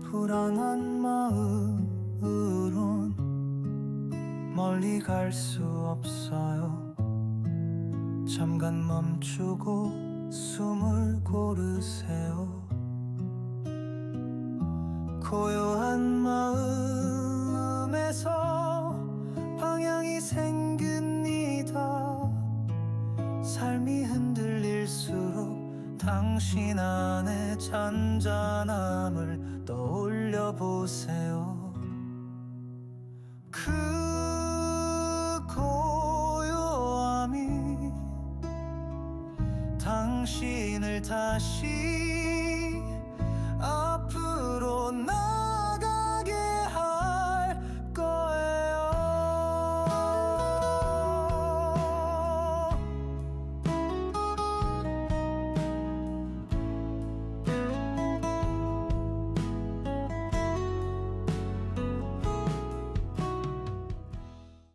불안한 마음으론 멀리 갈 수 없어요. 잠깐 멈추고 숨을 고르세요. 고요한 마음에서 방향이 생깁니다. 삶이 흔들릴수록 당신 안의 잔잔함을 떠올려 보세요. 그 고요함이 당신을 다시